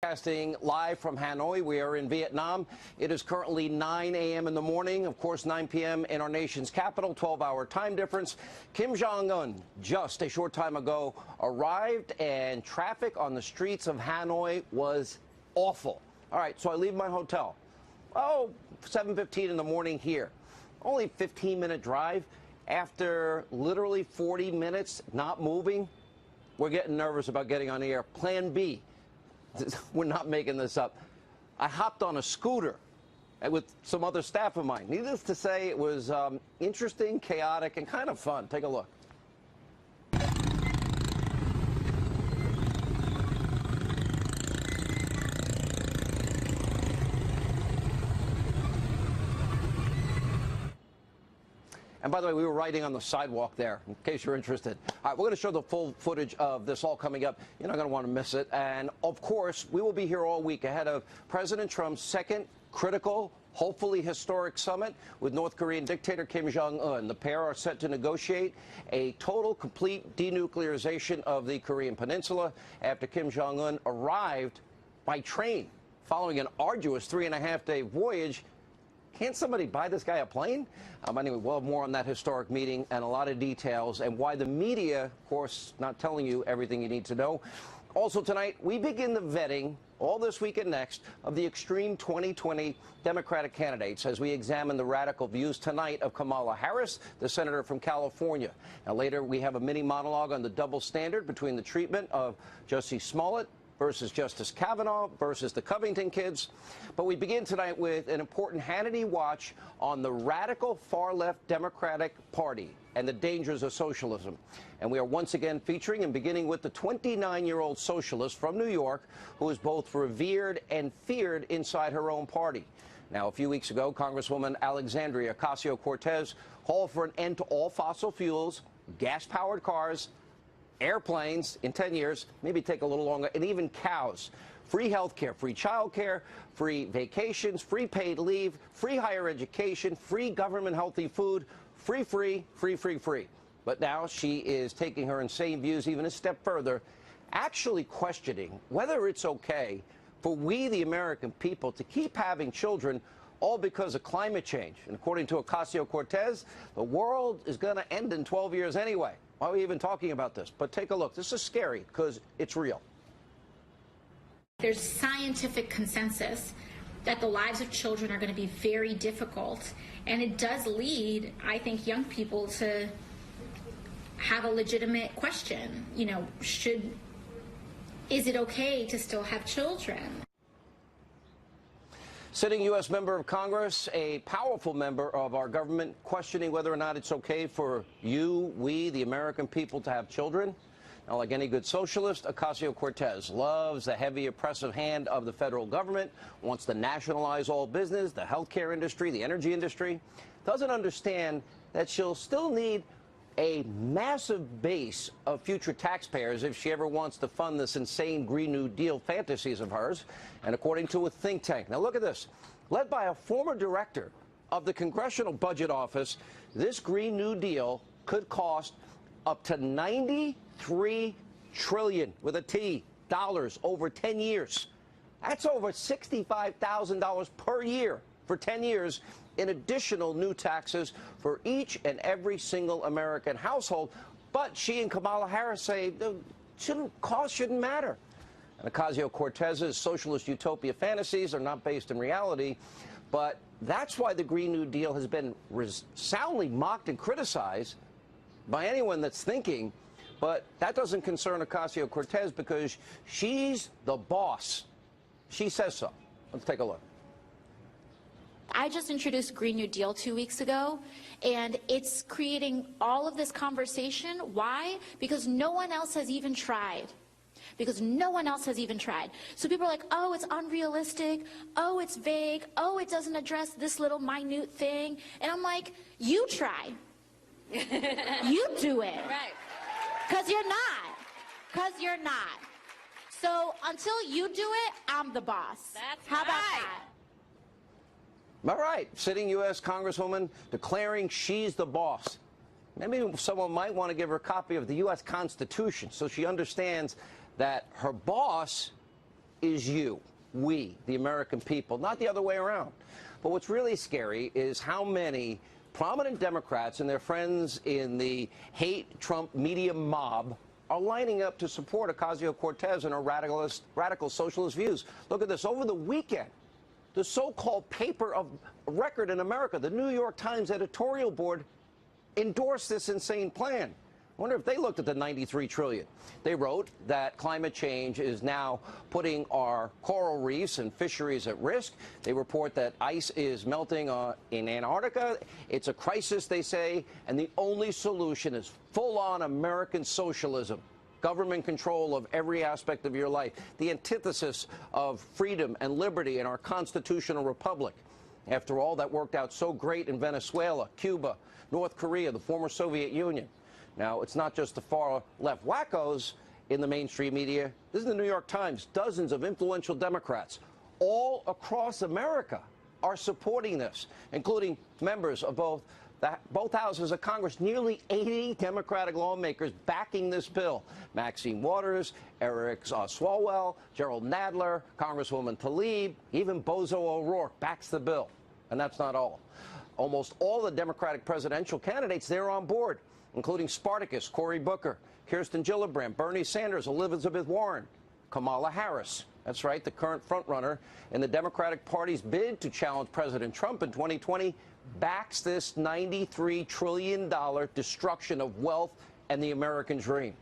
Broadcasting live from Hanoi. We are in Vietnam. It is currently 9 a.m. in the morning. Of course, 9 p.m. in our nation's capital, 12-hour time difference. Kim Jong-un, just a short time ago, arrived, and traffic on the streets of Hanoi was awful. All right, so I leave my hotel. 7:15 in the morning here. Only 15-minute drive. After literally 40 minutes not moving, we're getting nervous about getting on the air. Plan B. We're not making this up. I hopped on a scooter with some other staff of mine. Needless to say, it was interesting, chaotic, and kind of fun. Take a look. And by the way, we were riding on the sidewalk there, in case you're interested. All right, we're going to show the full footage of this all coming up. You're not going to want to miss it. And, of course, we will be here all week ahead of President Trump's second critical, hopefully historic summit with North Korean dictator Kim Jong-un. The pair are set to negotiate a total, complete denuclearization of the Korean peninsula after Kim Jong-un arrived by train following an arduous 3.5-day voyage. Can't somebody buy this guy a plane? Anyway, we'll have more on that historic meeting and a lot of details and why the media, of course, not telling you everything you need to know. Also tonight, we begin the vetting all this week and next of the extreme 2020 Democratic candidates as we examine the radical views tonight of Kamala Harris, the senator from California. Now, later, we have a mini monologue on the double standard between the treatment of Jussie Smollett versus Justice Kavanaugh versus the Covington kids. But we begin tonight with an important Hannity watch on the radical far-left Democratic Party and the dangers of socialism. And we are once again featuring and beginning with the 29-year-old socialist from New York who is both revered and feared inside her own party. Now, a few weeks ago, Congresswoman Alexandria Ocasio-Cortez called for an end to all fossil fuels, gas-powered cars, airplanes in 10 years, maybe take a little longer, and even cows. Free health care, free child care, free vacations, free paid leave, free higher education, free government healthy food, free. But now she is taking her insane views even a step further, actually questioning whether it's okay for we, the American people, to keep having children all because of climate change. And according to Ocasio-Cortez, the world is going to end in 12 years anyway. Why are we even talking about this? But take a look. This is scary because it's real. There's scientific consensus that the lives of children are going to be very difficult. And it does lead, I think, young people to have a legitimate question. You know, is it okay to still have children? Sitting U.S. member of Congress, a powerful member of our government, questioning whether or not it's okay for we, the American people, to have children. Now, like any good socialist, Ocasio-Cortez loves the heavy, oppressive hand of the federal government, wants to nationalize all business, the healthcare industry, the energy industry, doesn't understand that she'll still need a massive base of future taxpayers if she ever wants to fund this insane Green New Deal fantasies of hers. And according to a think tank, now look at this, led by a former director of the Congressional Budget Office, this Green New Deal could cost up to $93 trillion, with a T, dollars over 10 years. That's over $65,000 per year for 10 years in additional new taxes for each and every single American household. But she and Kamala Harris say cost shouldn't matter. And Ocasio-Cortez's socialist utopia fantasies are not based in reality, but that's why the Green New Deal has been soundly mocked and criticized by anyone that's thinking. But that doesn't concern Ocasio-Cortez because she's the boss. She says so. Let's take a look. I just introduced Green New Deal 2 weeks ago, and it's creating all of this conversation. Why? Because no one else has even tried. So people are like, oh, it's unrealistic. Oh, it's vague. Oh, it doesn't address this little minute thing. And I'm like, you try. You do it. Right. Because you're not. So until you do it, I'm the boss. How about that? All right, sitting U.S. Congresswoman declaring she's the boss. Maybe someone might want to give her a copy of the U.S. Constitution so she understands that her boss is you, we, the American people, not the other way around. But what's really scary is how many prominent Democrats and their friends in the hate Trump media mob are lining up to support Ocasio-Cortez and her radical socialist views. Look at this. Over the weekend, the so-called paper of record in America, the New York Times editorial board, endorsed this insane plan. I wonder if they looked at the $93 trillion. They wrote that climate change is now putting our coral reefs and fisheries at risk. They report that ice is melting in Antarctica. It's a crisis, they say, and the only solution is full-on American socialism, government control of every aspect of your life, the antithesis of freedom and liberty in our constitutional republic. After all, that worked out so great in Venezuela, Cuba, North Korea, the former Soviet Union. Now, it's not just the far-left wackos in the mainstream media. This is the New York Times. Dozens of influential Democrats all across America are supporting this, including members of both houses of Congress. Nearly 80 Democratic lawmakers backing this bill. Maxine Waters, Eric Swalwell, Gerald Nadler, Congresswoman Tlaib, even Bozo O'Rourke backs the bill. And that's not all. Almost all the Democratic presidential candidates, they're on board, including Spartacus, Cory Booker, Kirsten Gillibrand, Bernie Sanders, Elizabeth Warren, Kamala Harris. That's right, the current frontrunner in the Democratic Party's bid to challenge President Trump in 2020 backs this $93 trillion destruction of wealth and the American dream.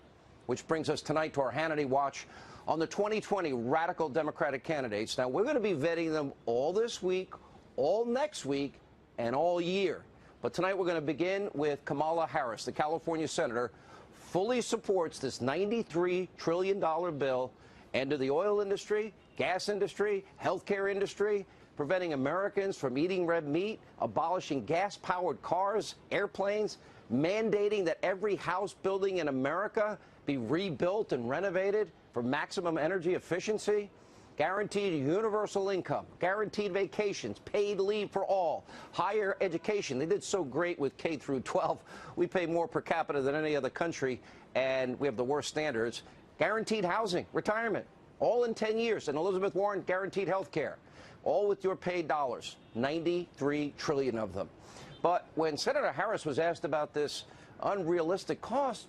Which brings us tonight to our Hannity Watch on the 2020 radical Democratic candidates. Now, we're going to be vetting them all this week, all next week, and all year. But tonight we're going to begin with Kamala Harris, the California senator, fully supports this $93 trillion bill, end of the oil industry, gas industry, healthcare industry, preventing Americans from eating red meat, abolishing gas-powered cars, airplanes, mandating that every house building in America be rebuilt and renovated for maximum energy efficiency, guaranteed universal income, guaranteed vacations, paid leave for all, higher education. They did so great with K through 12. We pay more per capita than any other country, and we have the worst standards. Guaranteed housing, retirement, all in 10 years. And Elizabeth Warren, guaranteed health care, all with your paid dollars, 93 trillion of them. But when Senator Harris was asked about this unrealistic cost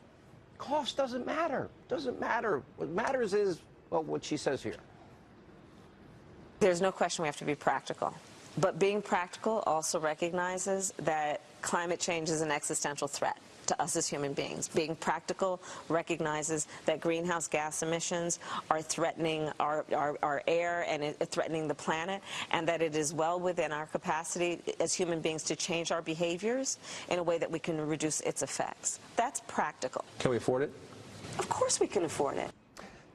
doesn't matter. Doesn't matter. What matters is, well, what she says here. There's no question we have to be practical. But being practical also recognizes that climate change is an existential threat to us as human beings. Being practical recognizes that greenhouse gas emissions are threatening our air and threatening the planet, and that it is well within our capacity as human beings to change our behaviors in a way that we can reduce its effects. That's practical. Can we afford it? Of course we can afford it.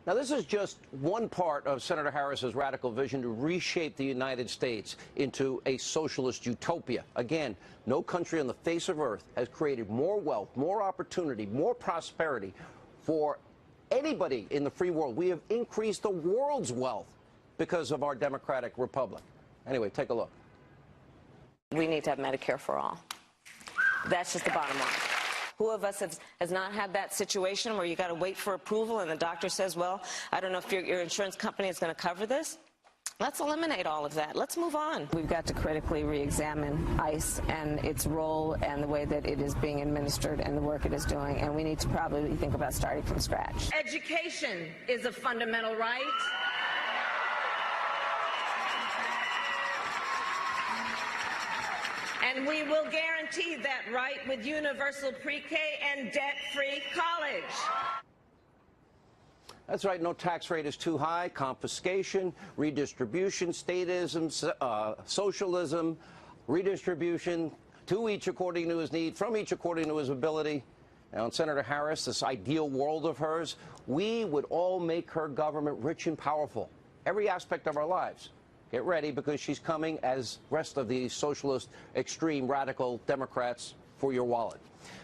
Now, this is just one part of Senator Harris's radical vision to reshape the United States into a socialist utopia. Again, no country on the face of earth has created more wealth, more opportunity, more prosperity for anybody in the free world. We have increased the world's wealth because of our democratic republic. Anyway, take a look. We need to have Medicare for all. That's just the bottom line. Who of us has not had that situation where you got to wait for approval and the doctor says, well, I don't know if your insurance company is going to cover this? Let's eliminate all of that. Let's move on. We've got to critically re-examine ICE and its role and the way that it is being administered and the work it is doing, and we need to probably think about starting from scratch. Education is a fundamental right. And we will guarantee that right with universal pre-K and debt-free college. That's right. No tax rate is too high. Confiscation, redistribution, statism, socialism, redistribution, to each according to his need, from each according to his ability. Now, in Senator Harris, this ideal world of hers, we would all make her government rich and powerful, every aspect of our lives. Get ready, because she's coming, as rest of these socialist, extreme, radical Democrats, for your wallet.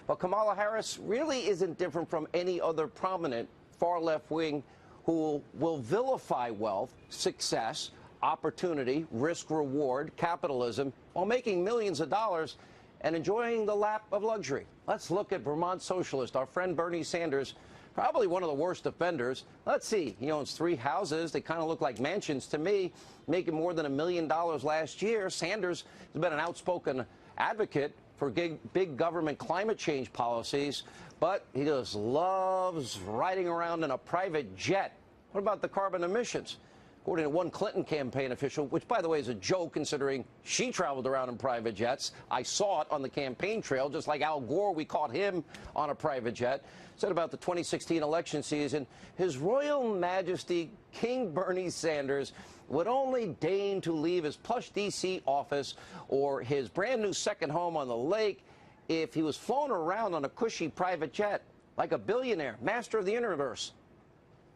But Kamala Harris really isn't different from any other prominent far left wing who will vilify wealth, success, opportunity, risk, reward, capitalism, while making millions of dollars and enjoying the lap of luxury. Let's look at Vermont socialist, our friend Bernie Sanders, probably one of the worst offenders. Let's see, he owns 3 houses. They kind of look like mansions to me, making more than $1 million last year. Sanders has been an outspoken advocate for big government climate change policies, but he just loves riding around in a private jet. What about the carbon emissions? According to one Clinton campaign official, which, by the way, is a joke considering she traveled around in private jets. I saw it on the campaign trail, just like Al Gore, we caught him on a private jet. Said about the 2016 election season, His Royal Majesty King Bernie Sanders would only deign to leave his plush D.C. office or his brand new second home on the lake if he was flown around on a cushy private jet, like a billionaire, master of the universe,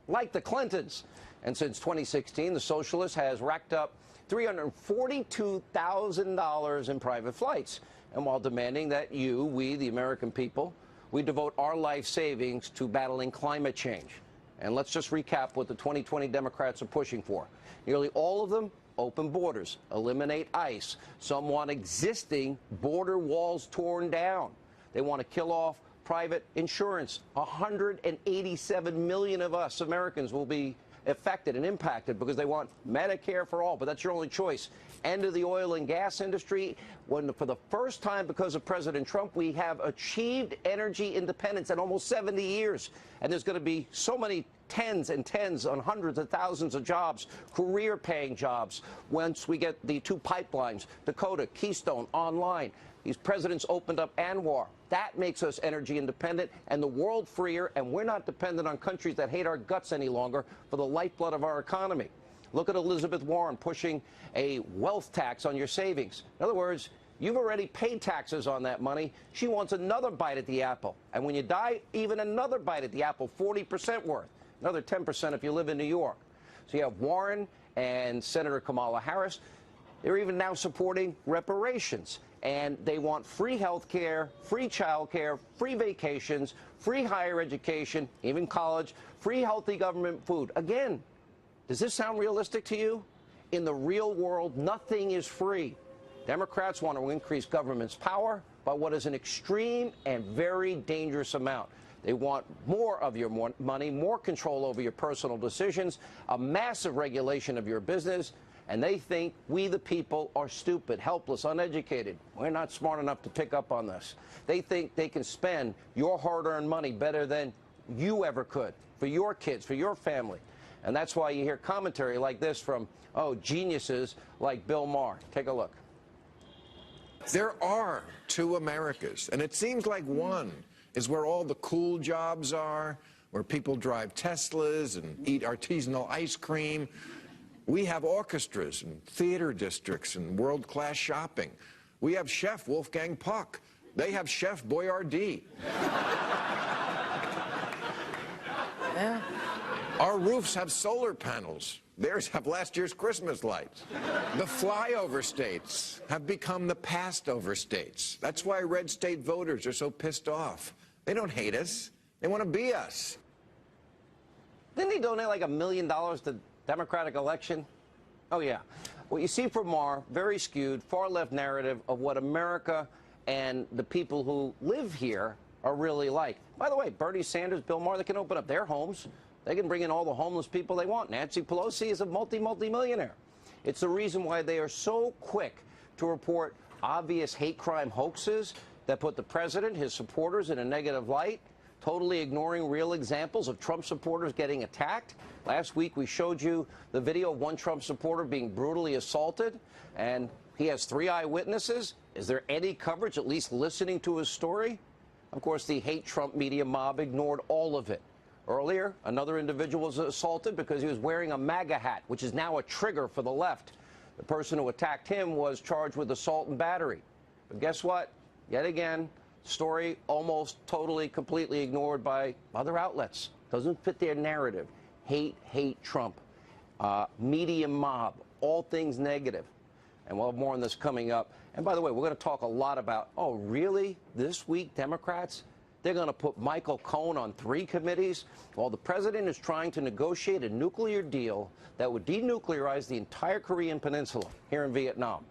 like the Clintons. And since 2016, the socialist has racked up $342,000 in private flights. And while demanding that we, the American people, we devote our life savings to battling climate change. And let's just recap what the 2020 Democrats are pushing for. Nearly all of them, open borders, eliminate ICE. Some want existing border walls torn down. They want to kill off private insurance. 187 million of us Americans will be affected and impacted because they want Medicare for all, but that's your only choice. End of the oil and gas industry, when for the first time because of President Trump, we have achieved energy independence in almost 70 years. And there's going to be so many tens and tens on hundreds of thousands of jobs, career-paying jobs, once we get the 2 pipelines, Dakota, Keystone, online. These presidents opened up ANWR. That makes us energy independent and the world freer, and we're not dependent on countries that hate our guts any longer for the lifeblood of our economy. Look at Elizabeth Warren pushing a wealth tax on your savings. In other words, you've already paid taxes on that money. She wants another bite at the apple. And when you die, even another bite at the apple, 40% worth. Another 10% if you live in New York. So you have Warren and Senator Kamala Harris. They're even now supporting reparations. And they want free health care, free child care, free vacations, free higher education, even college, free healthy government food. Again, does this sound realistic to you? In the real world, nothing is free. Democrats want to increase government's power by what is an extreme and very dangerous amount. They want more of your money, more control over your personal decisions, a massive regulation of your business, and they think we, the people, are stupid, helpless, uneducated. We're not smart enough to pick up on this. They think they can spend your hard-earned money better than you ever could for your kids, for your family. And that's why you hear commentary like this from, geniuses like Bill Maher. Take a look. There are 2 Americas, and it seems like one is where all the cool jobs are, where people drive Teslas and eat artisanal ice cream. We have orchestras and theater districts and world-class shopping. We have Chef Wolfgang Puck. They have Chef Boyardee. Yeah. Our roofs have solar panels. Theirs have last year's Christmas lights. The flyover states have become the passed-over states. That's why red state voters are so pissed off. They don't hate us. They want to be us. Didn't he donate like $1 million to Democratic election? Oh, yeah. What you see from Maher, very skewed, far-left narrative of what America and the people who live here are really like. By the way, Bernie Sanders, Bill Maher, they can open up their homes. They can bring in all the homeless people they want. Nancy Pelosi is a multi-millionaire. It's the reason why they are so quick to report obvious hate crime hoaxes that put the president, his supporters in a negative light, totally ignoring real examples of Trump supporters getting attacked. Last week, we showed you the video of one Trump supporter being brutally assaulted, and he has 3 eyewitnesses. Is there any coverage, at least listening to his story? Of course, the hate Trump media mob ignored all of it. Earlier, another individual was assaulted because he was wearing a MAGA hat, which is now a trigger for the left. The person who attacked him was charged with assault and battery. But guess what? Yet again, story almost totally, completely ignored by other outlets. Doesn't fit their narrative. Hate Trump. Media mob. All things negative. And we'll have more on this coming up. And by the way, we're going to talk a lot about, oh, really? This week, Democrats? They're going to put Michael Cohen on 3 committees while the president is trying to negotiate a nuclear deal that would denuclearize the entire Korean Peninsula here in Vietnam.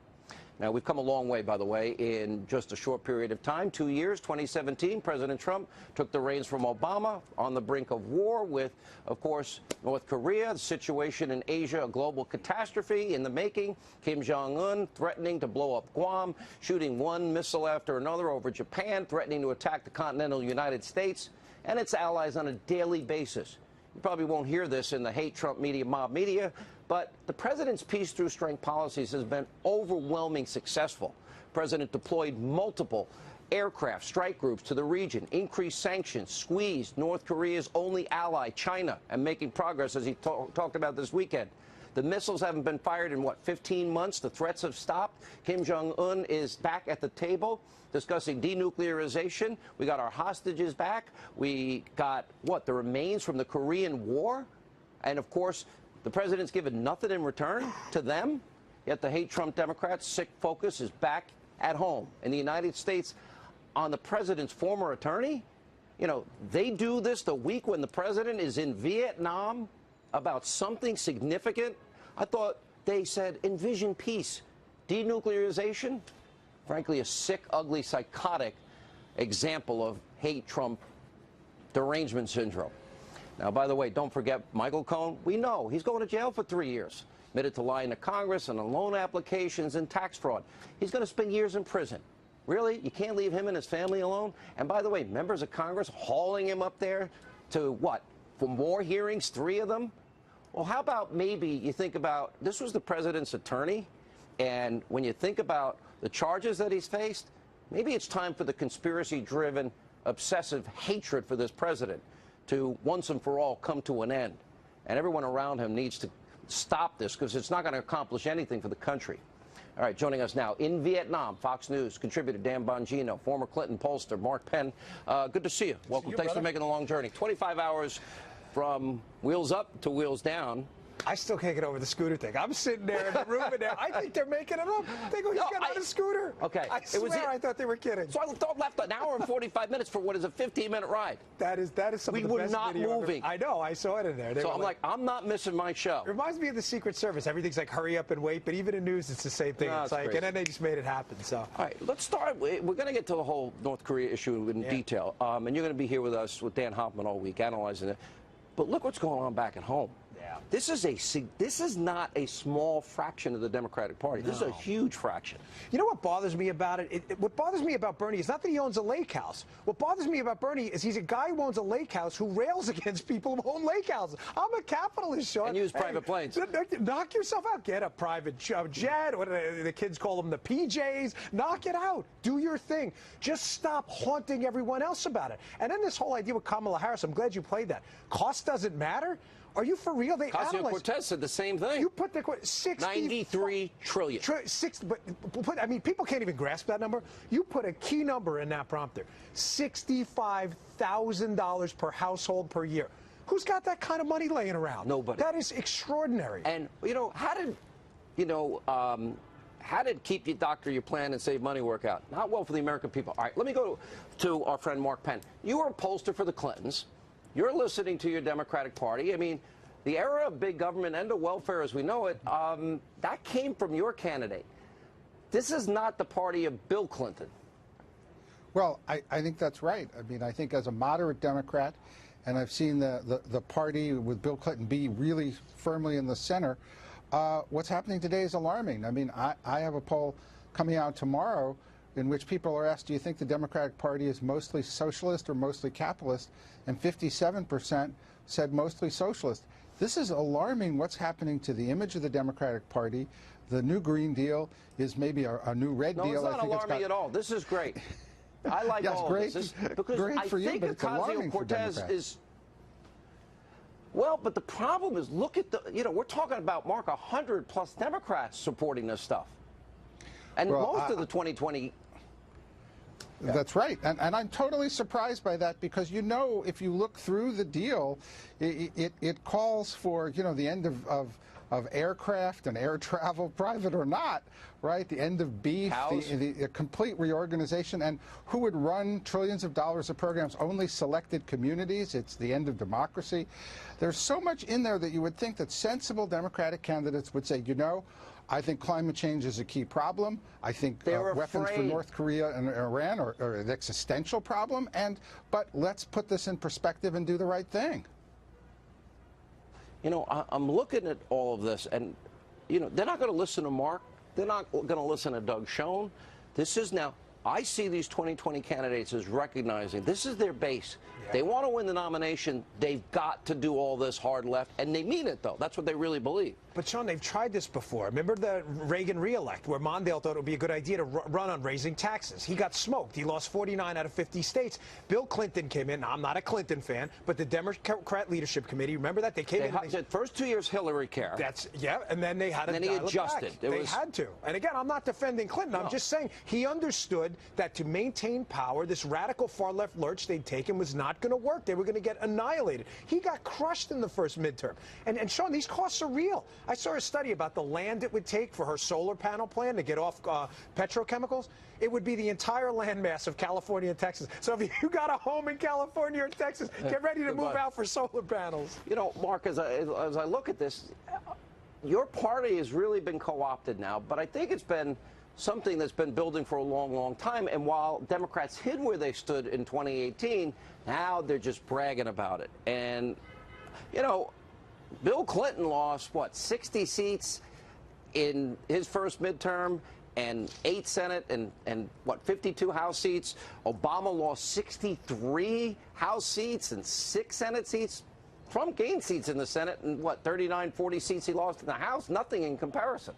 Now, we've come a long way, by the way, in just a short period of time. 2 years, 2017, President Trump took the reins from Obama on the brink of war with, of course, North Korea, the situation in Asia, a global catastrophe in the making, Kim Jong-un threatening to blow up Guam, shooting one missile after another over Japan, threatening to attack the continental United States and its allies on a daily basis. You probably won't hear this in the hate Trump media, mob media, but the president's peace through strength policies has been overwhelmingly successful. The president deployed multiple aircraft strike groups to the region, increased sanctions, squeezed North Korea's only ally, China, and making progress, as he talked about this weekend. The missiles haven't been fired in, 15 months? The threats have stopped. Kim Jong-un is back at the table discussing denuclearization. We got our hostages back. We got, the remains from the Korean War? And, of course, the president's given nothing in return to them. Yet the hate Trump Democrats' sick focus is back at home in the United States on the president's former attorney. You know, they do this the week when the president is in Vietnam about something significant. I thought they said envision peace. Denuclearization? Frankly, a sick, ugly, psychotic example of hate Trump derangement syndrome. Now, by the way, don't forget Michael Cohen. We know he's going to jail for 3 years. Admitted to lying to Congress and on loan applications and tax fraud. He's going to spend years in prison. Really? You can't leave him and his family alone? And by the way, members of Congress hauling him up there to for more hearings, 3 of them? Well, how about maybe you think about, this was the president's attorney, and when you think about the charges that he's faced, maybe it's time for the conspiracy-driven, obsessive hatred for this president to once and for all come to an end. And everyone around him needs to stop this because it's not going to accomplish anything for the country. All right, joining us now in Vietnam, Fox News contributor Dan Bongino, former Clinton pollster Mark Penn. Good to see you. Welcome. Thanks for making the long journey. 25 hours from wheels up to wheels down. I still can't get over the scooter thing. I'm sitting there in the room and I think they're making it up. They go, he got on a scooter. Okay. I swear I thought they were kidding. So I left an hour and 45 minutes for what is a 15-minute ride. That is some of the best video. We were not moving. I know. I saw it in there. So I'm like, I'm not missing my show. It reminds me of the Secret Service. Everything's like hurry up and wait, but even in news, it's the same thing. No, it's like, crazy. and then they just made it happen. So. All right, let's start. We're going to get to the whole North Korea issue in detail, and you're going to be here with us with Dan Hoffman all week analyzing it. But look what's going on back at home. Yeah. This is not a small fraction of the Democratic Party. This is a huge fraction. You know what bothers me about it? What bothers me about Bernie is not that he owns a lake house. What bothers me about Bernie is he's a guy who owns a lake house who rails against people who own lake houses. I'm a capitalist, Sean. And use private planes. Knock yourself out. Get a private jet. What do the kids call them? The PJs. Knock it out. Do your thing. Just stop haunting everyone else about it. And then this whole idea with Kamala Harris, I'm glad you played that. Cost doesn't matter. Are you for real? Ocasio-Cortez said the same thing. You put the 93 trillion. I mean, people can't even grasp that number. You put a key number in that prompter: $65,000 per household per year. Who's got that kind of money laying around? Nobody. That is extraordinary. And how did keep your doctor, your plan, and save money work out? Not well for the American people. All right, let me go to our friend Mark Penn. You were a pollster for the Clintons. You're listening to your Democratic Party. I mean, the era of big government and of welfare as we know it, that came from your candidate. This is not the party of Bill Clinton. Well, I think that's right. I mean, I think as a moderate Democrat, and I've seen the party with Bill Clinton be really firmly in the center, what's happening today is alarming. I mean, I have a poll coming out tomorrow in which people are asked, do you think the Democratic Party is mostly socialist or mostly capitalist? And 57% said mostly socialist. This is alarming what's happening to the image of the Democratic Party. The new Green Deal is maybe a new Red Deal. No, it's not alarming at all. This is great. I like all great, this. Because great for I think Ocasio-Cortez is... Well, but the problem is, look at we're talking about, Mark, 100+ Democrats supporting this stuff. And most of the 2020... That's right. And I'm totally surprised by that because, if you look through the deal, it calls for, the end of of aircraft and air travel, private or not, right? The end of beef, the complete reorganization, and who would run trillions of dollars of programs? Only selected communities. It's the end of democracy. There's so much in there that you would think that sensible Democratic candidates would say, you know, I think climate change is a key problem. I think weapons for North Korea and Iran are an existential problem. But let's put this in perspective and do the right thing. You know, I'm looking at all of this, and, you know, they're not going to listen to Mark. They're not going to listen to Doug Schoen. This is now, I see these 2020 candidates as recognizing this is their base. Yeah. They want to win the nomination. They've got to do all this hard left, and they mean it, though. That's what they really believe. But, Sean, they've tried this before. Remember the Reagan re-elect, where Mondale thought it would be a good idea to run on raising taxes. He got smoked. He lost 49 out of 50 states. Bill Clinton came in. Now, I'm not a Clinton fan, but the Democrat Leadership Committee, remember that? They came in. The first 2 years, Hillary care. Yeah, and then they had to dial it back. And then he adjusted. They had to. And again, I'm not defending Clinton. No. I'm just saying he understood that to maintain power, this radical far-left lurch they'd taken was not going to work. They were going to get annihilated. He got crushed in the first midterm. And Sean, these costs are real. I saw a study about the land it would take for her solar panel plan to get off petrochemicals. It would be the entire land mass of California and Texas. So if you got a home in California or Texas, get ready to move out for solar panels. You know, Mark, as I look at this, your party has really been co-opted now, but I think it's been something that's been building for a long, long time. And while Democrats hid where they stood in 2018, now they're just bragging about it. And, you know, Bill Clinton lost, what, 60 seats in his first midterm and 8 Senate and what, 52 House seats. Obama lost 63 House seats and 6 Senate seats. Trump gained seats in the Senate and, what, 39, 40 seats he lost in the House. Nothing in comparison.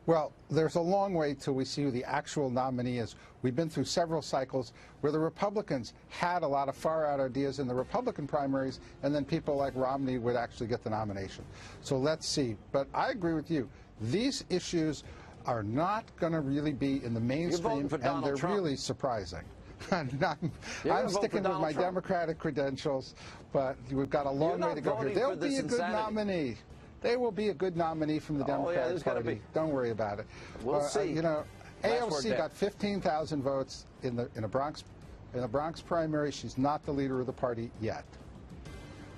Well, there's a long way till we see who the actual nominee is. We've been through several cycles where the Republicans had a lot of far-out ideas in the Republican primaries, and then people like Romney would actually get the nomination. So let's see. But I agree with you. These issues are not going to really be in the mainstream, and they're really surprising. I'm sticking with my Democratic credentials, but we've got a long way to go here. There'll be a good nominee. There will be a good nominee from the Democratic Party. Don't worry about it. We'll see. You know, AOC got 15,000 votes in the Bronx primary. She's not the leader of the party yet.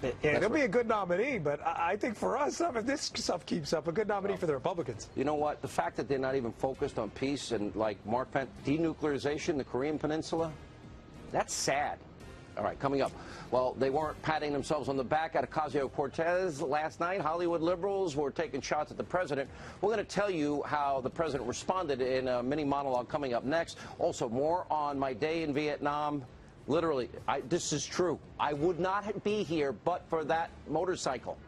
Yeah, there'll be a good nominee, but I think for us, if this stuff keeps up, a good nominee for the Republicans. You know what? The fact that they're not even focused on peace and, like Mark Pence, denuclearization, the Korean Peninsula, that's sad. All right, coming up. Well, they weren't patting themselves on the back at Ocasio-Cortez last night. Hollywood liberals were taking shots at the president. We're going to tell you how the president responded in a mini monologue coming up next. Also, more on my day in Vietnam. Literally, this is true. I would not be here but for that motorcycle,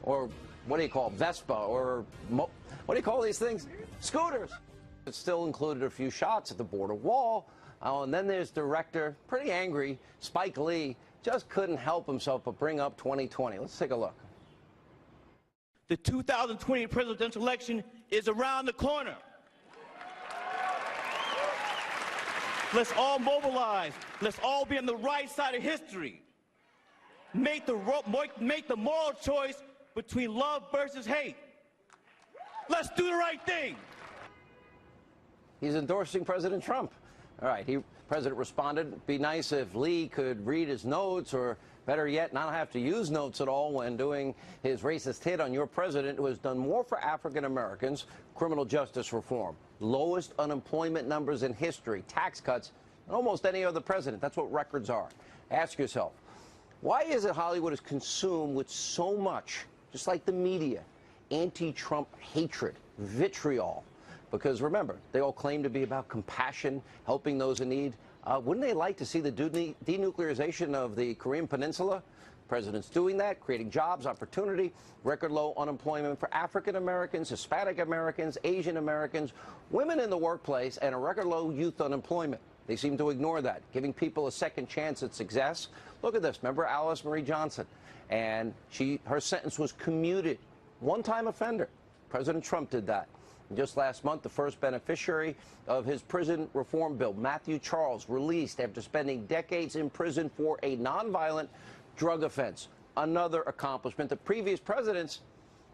or what do you call it, Vespa, or what do you call these things? Scooters. It still included a few shots at the border wall. Oh, and then there's director, pretty angry, Spike Lee, just couldn't help himself but bring up 2020. Let's take a look. The 2020 presidential election is around the corner. Let's all mobilize. Let's all be on the right side of history. Make the moral choice between love versus hate. Let's do the right thing. He's endorsing President Trump. All right, President responded, it'd be nice if Lee could read his notes, or better yet, not have to use notes at all when doing his racist hit on your president, who has done more for African Americans, criminal justice reform, lowest unemployment numbers in history, tax cuts, than almost any other president. That's what records are. Ask yourself, why is it Hollywood is consumed with so much, just like the media, anti-Trump hatred, vitriol? Because remember, they all claim to be about compassion, helping those in need. Wouldn't they like to see the denuclearization of the Korean Peninsula? The president's doing that, creating jobs, opportunity, record low unemployment for African Americans, Hispanic Americans, Asian Americans, women in the workplace, and a record low youth unemployment. They seem to ignore that, giving people a second chance at success. Look at this. Remember Alice Marie Johnson? And her sentence was commuted. One-time offender. President Trump did that. Just last month, the first beneficiary of his prison reform bill, Matthew Charles, released after spending decades in prison for a nonviolent drug offense. Another accomplishment. The previous presidents,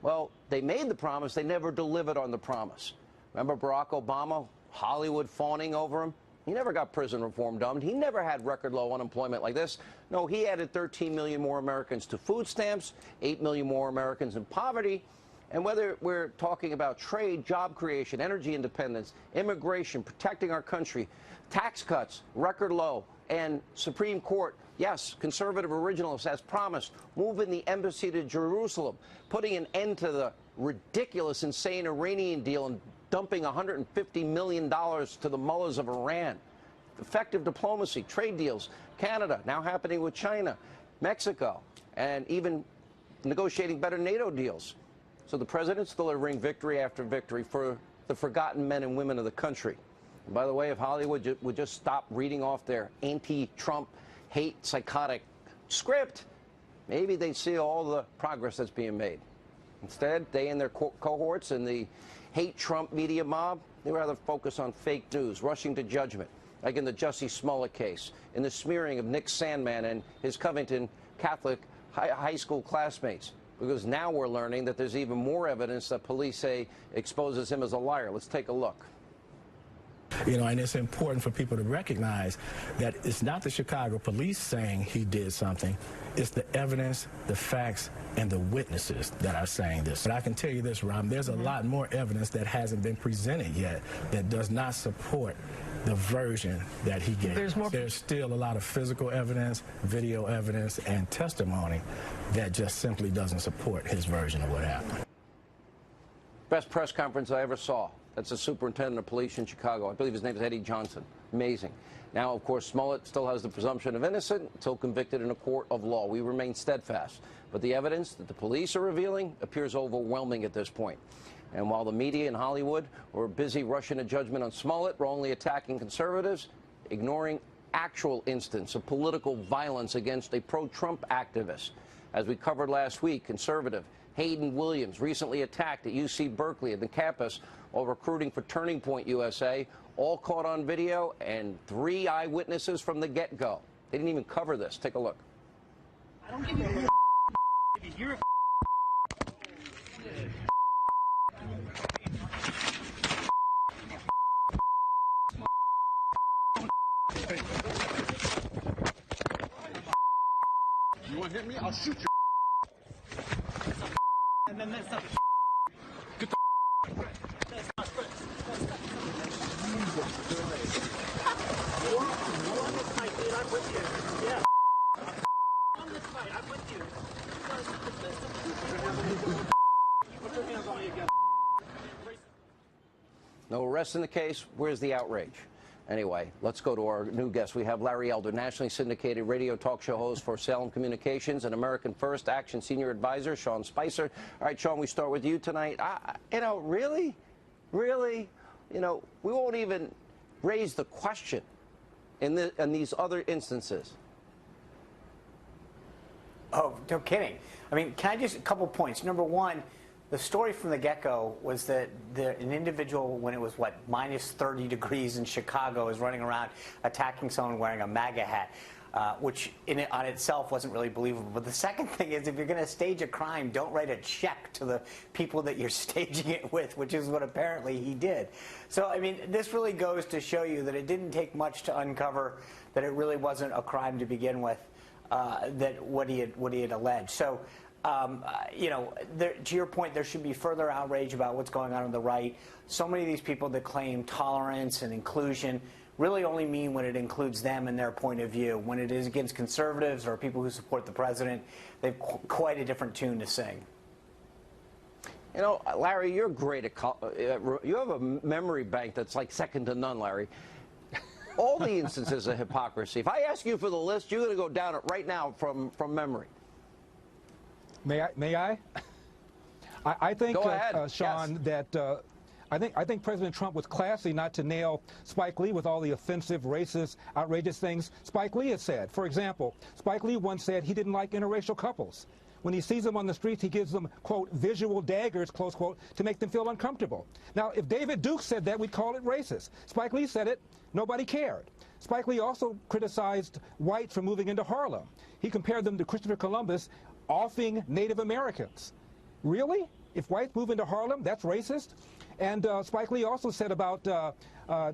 Well, they made the promise, they never delivered on the promise. Remember Barack Obama, Hollywood fawning over him? He never got prison reform done. He never had record low unemployment like this. No, he added 13 million more Americans to food stamps, 8 million more Americans in poverty. And whether we're talking about trade, job creation, energy independence, immigration, protecting our country, tax cuts, record low, and Supreme Court, yes, conservative originalists, as promised, moving the embassy to Jerusalem, putting an end to the ridiculous, insane Iranian deal and dumping $150 million to the mullahs of Iran. Effective diplomacy, trade deals, Canada, now happening with China, Mexico, and even negotiating better NATO deals. So the president's delivering victory after victory for the forgotten men and women of the country. And by the way, if Hollywood would just stop reading off their anti-Trump, hate, psychotic script, maybe they'd see all the progress that's being made. Instead, they and their cohorts in the hate Trump media mob, they rather focus on fake news, rushing to judgment, like in the Jussie Smollett case, in the smearing of Nick Sandmann and his Covington Catholic high school classmates. Because now we're learning that there's even more evidence that police say exposes him as a liar. Let's take a look. You know, and it's important for people to recognize that it's not the Chicago police saying he did something. It's the evidence, the facts, and the witnesses that are saying this. But I can tell you this, Rob, there's a lot more evidence that hasn't been presented yet that does not support the version that he gave. There's still a lot of physical evidence, video evidence, and testimony that just simply doesn't support his version of what happened. Best press conference I ever saw. That's the superintendent of police in Chicago. I believe his name is Eddie Johnson. Amazing. Now, of course, Smollett still has the presumption of innocent until convicted in a court of law. We remain steadfast. But the evidence that the police are revealing appears overwhelming at this point. And while the media in Hollywood were busy rushing to judgment on Smollett, wrongly attacking conservatives, ignoring actual instance of political violence against a pro-Trump activist. As we covered last week, conservative Hayden Williams recently attacked at UC Berkeley at the campus while recruiting for Turning Point USA, all caught on video, and 3 eyewitnesses from the get-go. They didn't even cover this. Take a look. I don't give a if you're a you want to hit me? I'll shoot you. And then that's not get the that's not good. You're on this fight, dude. I'm with you. Yeah. On this fight, I'm with you. You put your hands on me again. No arrest in the case. Where's the outrage? Anyway, let's go to our new guest. We have Larry Elder, nationally syndicated radio talk show host for Salem Communications and American First Action Senior Advisor, Sean Spicer. All right, Sean, we start with you tonight. You know, really? You know, we won't even raise the question in these other instances. Oh, no kidding. I mean, can I just, a couple points. Number one, the story from the get-go was that an individual, when it was, what, minus 30 degrees in Chicago, is running around attacking someone wearing a MAGA hat, which on itself wasn't really believable. But the second thing is, if you're going to stage a crime, don't write a check to the people that you're staging it with, which is what apparently he did. So, I mean, this really goes to show you that it didn't take much to uncover that it really wasn't a crime to begin with, that what he had alleged. So, you know, to your point, there should be further outrage about what's going on the right. So many of these people that claim tolerance and inclusion really only mean when it includes them and their point of view. When it is against conservatives or people who support the president, they've quite a different tune to sing. You know, Larry, you're great at you have a memory bank that's like second to none, Larry. All the instances of hypocrisy. If I ask you for the list, you're going to go down it right now from memory. May I? I think, Sean, yes. that I think President Trump was classy not to nail Spike Lee with all the offensive, racist, outrageous things Spike Lee has said. For example, Spike Lee once said he didn't like interracial couples. When he sees them on the streets, he gives them, quote, visual daggers, close quote, to make them feel uncomfortable. Now, if David Duke said that, we'd call it racist. Spike Lee said it, nobody cared. Spike Lee also criticized whites for moving into Harlem. He compared them to Christopher Columbus offing Native Americans. Really? if whites move into Harlem, that's racist. And Spike Lee also said about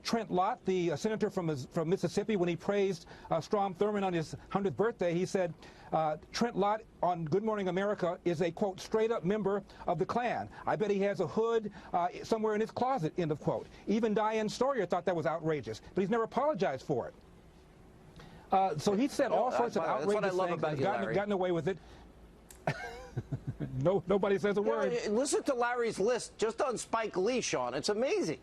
Trent Lott, the senator from Mississippi, when he praised Strom Thurmond on his 100th birthday, he said, Trent Lott on Good Morning America is a, quote, straight-up member of the Klan. I bet he has a hood somewhere in his closet, end of quote. Even Diane Sawyer thought that was outrageous, but he's never apologized for it. So he said all sorts of outrageous things and gotten away with it. Nobody says a word. Listen to Larry's list just on Spike Lee, Sean. It's amazing.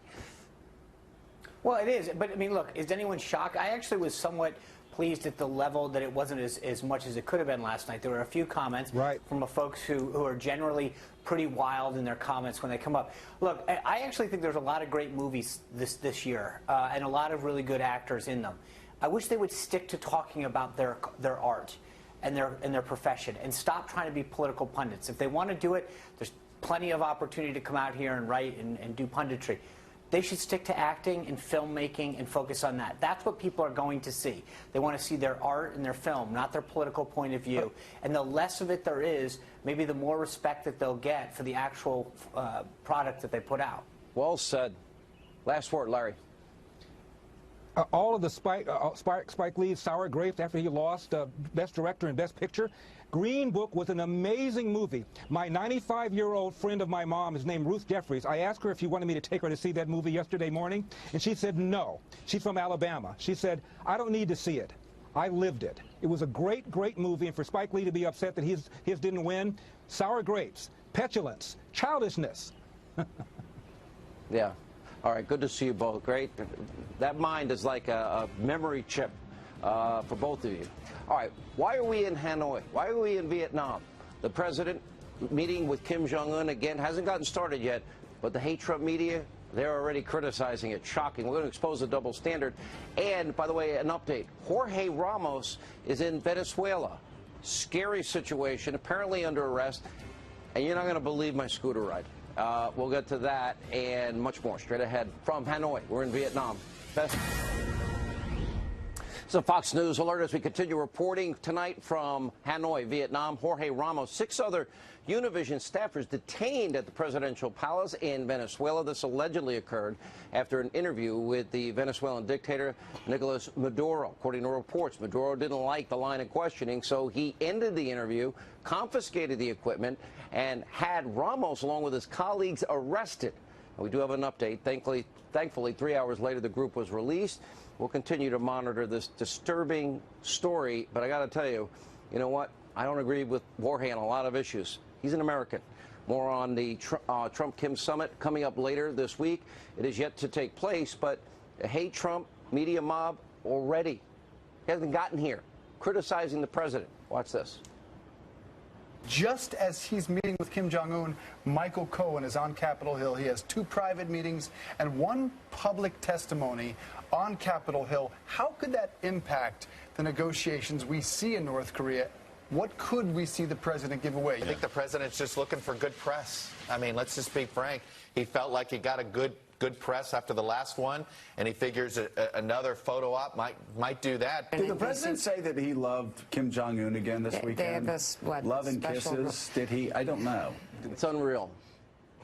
Well, it is. But, I mean, look, is anyone shocked? I actually was somewhat pleased at the level that it wasn't as much as it could have been last night. There were a few comments from folks who are generally pretty wild in their comments when they come up. Look, I actually think there's a lot of great movies this year and a lot of really good actors in them. I wish they would stick to talking about their art and their profession and stop trying to be political pundits. If they want to do it, there's plenty of opportunity to come out here and write and do punditry. They should stick to acting and filmmaking and focus on that. That's what people are going to see. They want to see their art and their film, not their political point of view. And the less of it there is, maybe the more respect that they'll get for the actual product that they put out. Well said. Last word, Larry. All of the Spike Lee's sour grapes after he lost Best Director and Best Picture. Green Book was an amazing movie. My 95-year-old friend of my mom is named Ruth Jeffries. I asked her if she wanted me to take her to see that movie yesterday morning, and she said no. She's from Alabama. She said, I don't need to see it. I lived it. It was a great, great movie, and for Spike Lee to be upset that his didn't win, sour grapes, petulance, childishness. Yeah. All right, good to see you both. Great. That mind is like a memory chip for both of you. All right, why are we in Hanoi? Why are we in Vietnam? The president meeting with Kim Jong-un again hasn't gotten started yet, but the hate Trump media, they're already criticizing it. Shocking. We're going to expose the double standard. And, by the way, an update. Jorge Ramos is in Venezuela. Scary situation, apparently under arrest. And you're not going to believe my scooter ride. We'll get to that and much more straight ahead from Hanoi. We're in Vietnam. So Fox News alert as we continue reporting tonight from Hanoi, Vietnam. Jorge Ramos, 6 other Univision staffers detained at the presidential palace in Venezuela. This allegedly occurred after an interview with the Venezuelan dictator Nicolas Maduro. According to reports, Maduro didn't like the line of questioning, so he ended the interview, confiscated the equipment, and had Ramos, along with his colleagues, arrested. We do have an update. Thankfully, 3 hours later, the group was released. We'll continue to monitor this disturbing story, but I got to tell you, you know what? I don't agree with Jorge on a lot of issues. He's an American. More on the Trump-Kim summit coming up later this week. It is yet to take place, but a hate Trump media mob already hasn't gotten here, criticizing the president. Watch this. Just as he's meeting with Kim Jong-un, Michael Cohen is on Capitol Hill. He has 2 private meetings and 1 public testimony on Capitol Hill. How could that impact the negotiations we see in North Korea? What could we see the president give away? I think the president's just looking for good press. I mean, let's just be frank. He felt like he got a good press after the last one, and he figures another photo op might do that. Did the president say that he loved Kim Jong-un again this weekend? They had this, what, love and kisses? Did he? I don't know. It's unreal.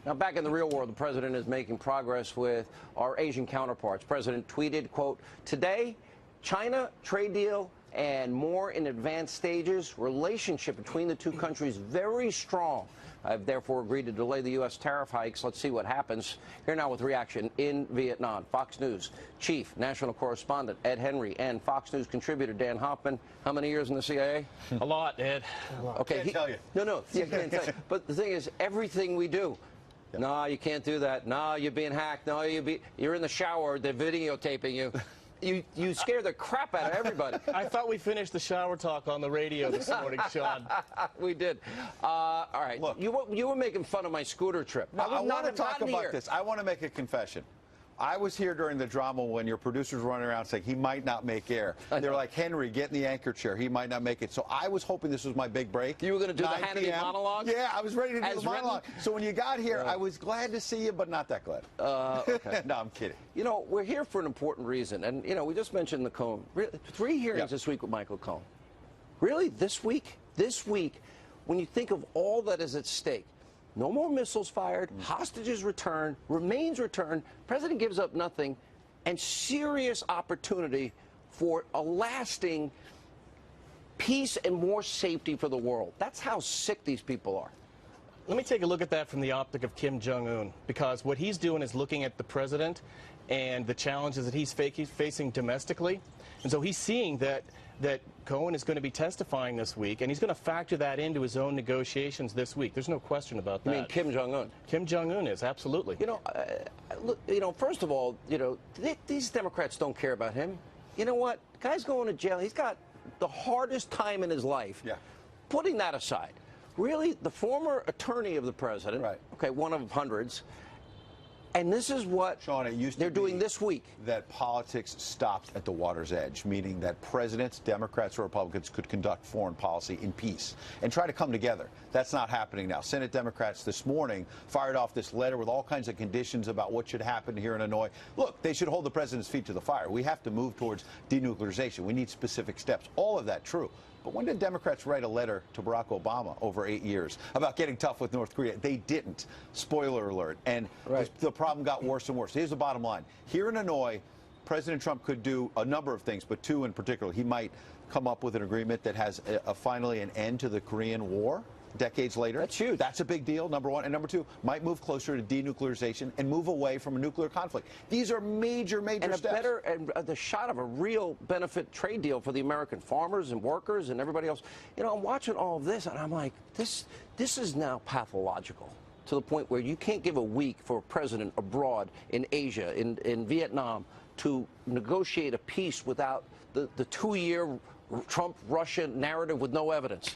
Now, back in the real world, the president is making progress with our Asian counterparts. President tweeted, quote, today, China trade deal and more in advanced stages. Relationship between the 2 countries very strong. I've therefore agreed to delay the U.S. tariff hikes. Let's see what happens. Here now with reaction in Vietnam. Fox News Chief National Correspondent Ed Henry and Fox News contributor Dan Hoffman. How many years in the CIA? A lot, Ed. Okay. Can't tell you. No, you can't tell you. But the thing is, everything we do. Yep. No, you can't do that. No, you're being hacked. No, you're in the shower. They're videotaping you. You scare the crap out of everybody. I thought we finished the shower talk on the radio this morning, Sean. We did. All right. Look, you were making fun of my scooter trip. No, I want to talk about this. I want to make a confession. I was here during the drama when your producers were running around saying he might not make air. They were like, Henry, get in the anchor chair. He might not make it. So I was hoping this was my big break. You were going to do the Hannity monologue? Yeah, I was ready to do the monologue. So when you got here, I was glad to see you, but not that glad. Okay. No, I'm kidding. You know, we're here for an important reason. And, you know, we just mentioned the Cohen. 3 hearings this week with Michael Cohen. Really? This week? This week, when you think of all that is at stake, No more missiles fired, hostages returned, remains returned, president gives up nothing, and serious opportunity for a lasting peace and more safety for the world. That's how sick these people are. Let me take a look at that from the optic of Kim Jong-un, because what he's doing is looking at the president and the challenges that he's facing domestically. And so he's seeing that Cohen is going to be testifying this week, and he's going to factor that into his own negotiations this week. There's no question about that. You mean Kim Jong-un? Kim Jong-un is, absolutely. Look, first of all, these Democrats don't care about him. You know what? The guy's going to jail. He's got the hardest time in his life. Yeah. Putting that aside, really, the former attorney of the president, right. Okay, one of hundreds, and this is what Sean, it used they're to be doing this week. That politics stopped at the water's edge, meaning that presidents, Democrats or Republicans, could conduct foreign policy in peace and try to come together. That's not happening now. Senate Democrats this morning fired off this letter with all kinds of conditions about what should happen here in Hanoi. Look, they should hold the president's feet to the fire. We have to move towards denuclearization. We need specific steps. All of that true. But when did Democrats write a letter to Barack Obama over 8 years about getting tough with North Korea? They didn't. Spoiler alert. And the problem got worse and worse. Here's the bottom line. Here in Hanoi, President Trump could do a number of things, but two in particular. He might come up with an agreement that has finally an end to the Korean War decades later. That's huge. That's a big deal, number one. And number two, might move closer to denuclearization and move away from a nuclear conflict. These are major, major steps. And the shot of a real benefit trade deal for the American farmers and workers and everybody else. I'm watching all of this, and I'm like, this is now pathological to the point where you can't give a week for a president abroad in Asia, in Vietnam, to negotiate a peace without the 2-year Trump-Russia narrative with no evidence.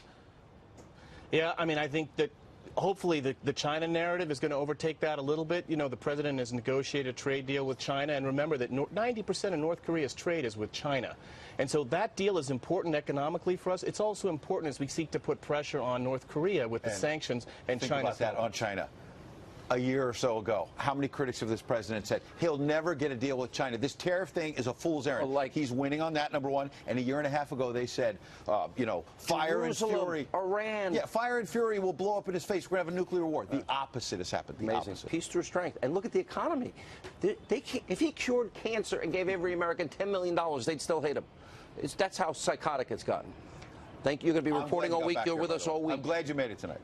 Yeah, I mean, I think that hopefully the China narrative is going to overtake that a little bit. The president has negotiated a trade deal with China, and remember that 90% of North Korea's trade is with China. And so that deal is important economically for us. It's also important as we seek to put pressure on North Korea with the sanctions and think China. About that on China. A year or so ago, how many critics of this president said he'll never get a deal with China? This tariff thing is a fool's errand. He's winning on that, number one. And a year and a half ago, they said, fire and fury. Iran. Yeah, fire and fury will blow up in his face. We're going to have a nuclear war. The opposite has happened. The Amazing. opposite. Peace through strength. And look at the economy. If he cured cancer and gave every American $10 million, they'd still hate him. That's how psychotic it's gotten. Thank you. You're going to be reporting all week. You're with us all week. I'm glad you made it tonight.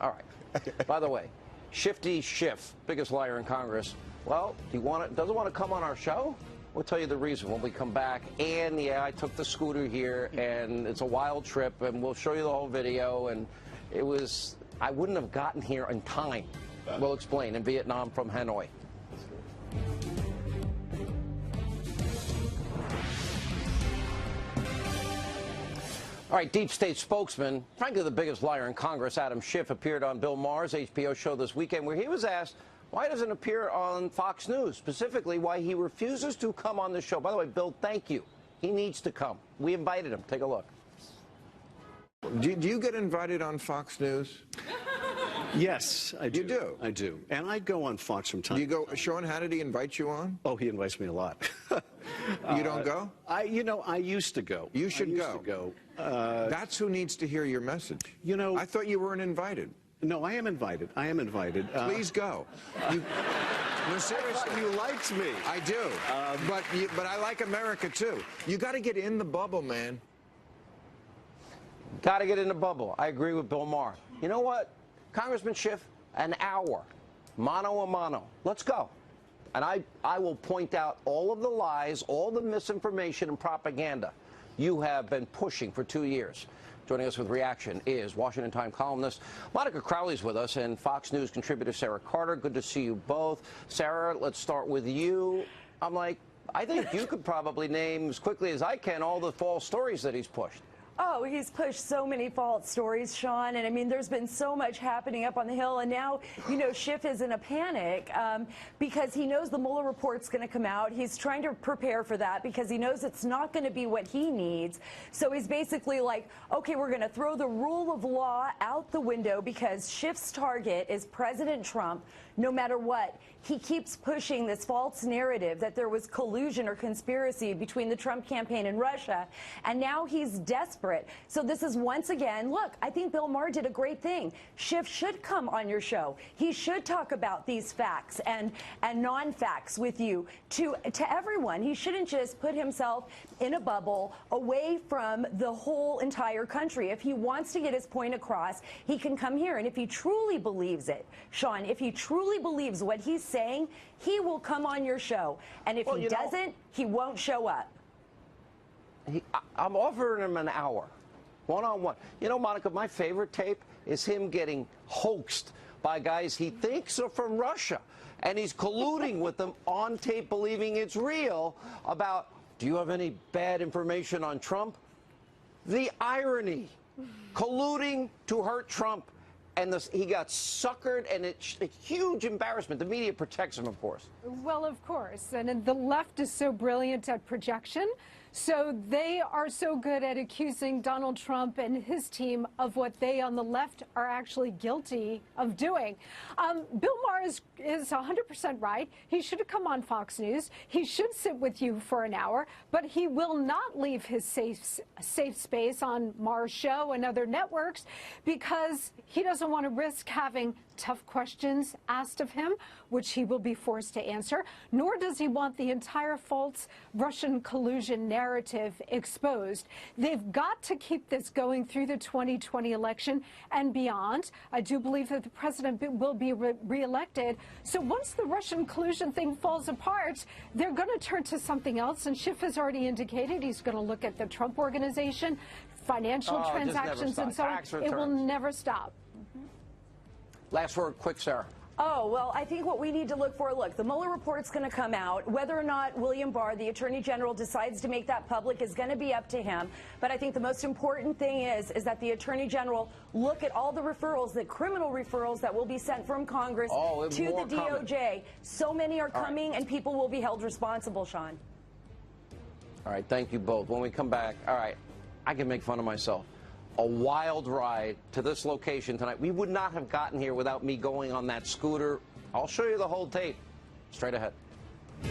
All right. By the way, Shifty Schiff, biggest liar in Congress. Well, doesn't want to come on our show? We'll tell you the reason when we come back. And yeah, I took the scooter here, and it's a wild trip, and we'll show you the whole video. And I wouldn't have gotten here in time. We'll explain in Vietnam from Hanoi. All right, deep state spokesman, frankly the biggest liar in Congress, Adam Schiff, appeared on Bill Maher's HBO show this weekend, where he was asked why he doesn't appear on Fox News, specifically why he refuses to come on the show. By the way, Bill, thank you. He needs to come. We invited him. Take a look. Do you get invited on Fox News? Yes, I do. You do? I do. And I go on Fox from time to time. Sean Hannity invites you on? Oh, he invites me a lot. You don't go? I used to go. You should go. That's who needs to hear your message. I thought you weren't invited. No, I am invited. I am invited. Please go. No, seriously. You liked me. I do. But I like America, too. You got to get in the bubble, man. Got to get in the bubble. I agree with Bill Maher. You know what? Congressman Schiff, an hour, mano a mano. Let's go. And I will point out all of the lies, all the misinformation and propaganda you have been pushing for 2 years. Joining us with reaction is Washington Times columnist Monica Crowley's with us, and Fox News contributor Sarah Carter. Good to see you both. Sarah, let's start with you. I think you could probably name as quickly as I can all the false stories that he's pushed. Oh, he's pushed so many false stories, Sean, and I mean, there's been so much happening up on the Hill, and now, Schiff is in a panic because he knows the Mueller report's going to come out. He's trying to prepare for that because he knows it's not going to be what he needs. So he's basically like, okay, we're going to throw the rule of law out the window because Schiff's target is President Trump. No matter what, he keeps pushing this false narrative that there was collusion or conspiracy between the Trump campaign and Russia, and now he's desperate separate. So this is once again, look, I think Bill Maher did a great thing. Schiff should come on your show. He should talk about these facts and non-facts with you to everyone. He shouldn't just put himself in a bubble away from the whole entire country. If he wants to get his point across, he can come here. And if he truly believes it, Sean, if he truly believes what he's saying, he will come on your show. And if he doesn't, he won't show up. I'm offering him an hour, one-on-one. You know, Monica, my favorite tape is him getting hoaxed by guys he thinks are from Russia. And he's colluding with them on tape, believing it's real, about, do you have any bad information on Trump? The irony, colluding to hurt Trump. And he got suckered, and it's a huge embarrassment. The media protects him, of course. Well, of course. And the left is so brilliant at projection. So they are so good at accusing Donald Trump and his team of what they on the left are actually guilty of doing. Bill Maher is 100% right. He should have come on Fox News. He should sit with you for an hour, but he will not leave his safe space on Maher's show and other networks because he doesn't want to risk having tough questions asked of him, which he will be forced to answer, nor does he want the entire false Russian collusion narrative exposed. They've got to keep this going through the 2020 election and beyond. I do believe that the president will be reelected. So once the Russian collusion thing falls apart, they're going to turn to something else. And Schiff has already indicated he's going to look at the Trump Organization, financial transactions, and so on. It will never stop. Last word, quick, Sarah. Oh, well, I think what we need to look for, look, the Mueller report's going to come out. Whether or not William Barr, the Attorney General, decides to make that public is going to be up to him. But I think the most important thing is that the Attorney General look at all the referrals, the criminal referrals that will be sent from Congress to the DOJ. So many are coming, and people will be held responsible, Sean. All right, thank you both. When we come back, all right, I can make fun of myself. A wild ride to this location tonight. We would not have gotten here without me going on that scooter. I'll show you the whole tape straight ahead. All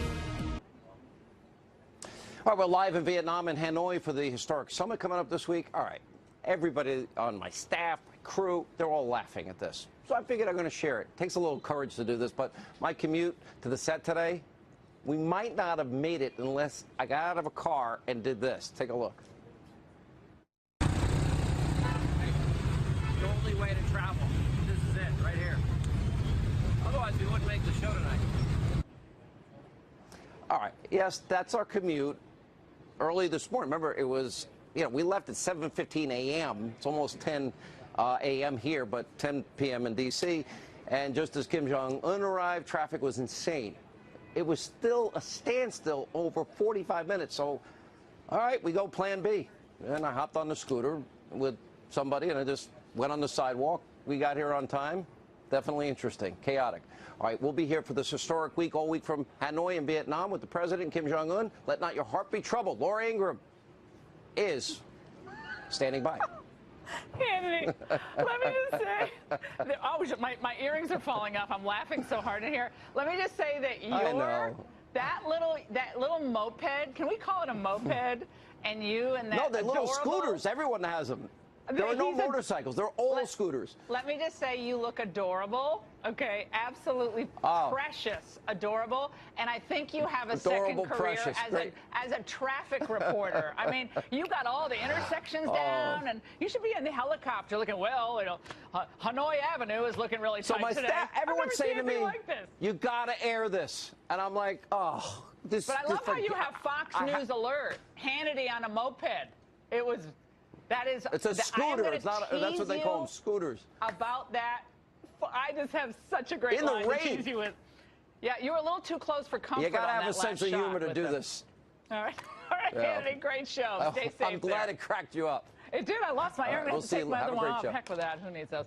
right, we're live in Vietnam and Hanoi for the historic summit coming up this week. All right, everybody on my staff, my crew, they're all laughing at this. So I figured I'm going to share it. It takes a little courage to do this, but my commute to the set today, we might not have made it unless I got out of a car and did this. Take a look. The only way to travel. This is it, right here. Otherwise, we wouldn't make the show tonight. All right. Yes, that's our commute. Early this morning, remember, it was, you know, we left at 7:15 a.m. It's almost 10 a.m. here, but 10 p.m. in D.C. And just as Kim Jong-un arrived, traffic was insane. It was still a standstill over 45 minutes. So, all right, we go plan B. And I hopped on the scooter with somebody, and I just went on the sidewalk. We got here on time. Definitely interesting. Chaotic. All right, we'll be here for this historic week, all week from Hanoi in Vietnam with the president, Kim Jong-un. Let not your heart be troubled. Laura Ingraham is standing by. Hannity, let me just say, my earrings are falling off. I'm laughing so hard in here. Let me just say that that little moped, can we call it a moped? And you and that No, they're little scooters. Everyone has them. There are no motorcycles. They're all scooters. Let me just say you look adorable. Okay, absolutely precious, adorable. And I think you have a second career as a traffic reporter. I mean, you got all the intersections down, and you should be in the helicopter looking, well, you know, Hanoi Avenue is looking really tight my today. staff, everyone's saying to me, like this. you got to air this. And I'm like, oh. This, but I love how you have Fox News alert, Hannity on a moped. It was... It's a scooter. It's not. That's what they call them, scooters. About that, I just have such a great line to tease you with. Yeah, you were a little too close for comfort. You got to have a sense of humor to do this. All right, Hannity, great show. Stay safe. I'm glad it cracked you up. It did. I lost my ear. I'm going to have to take my other one off. Heck with that. Who needs those?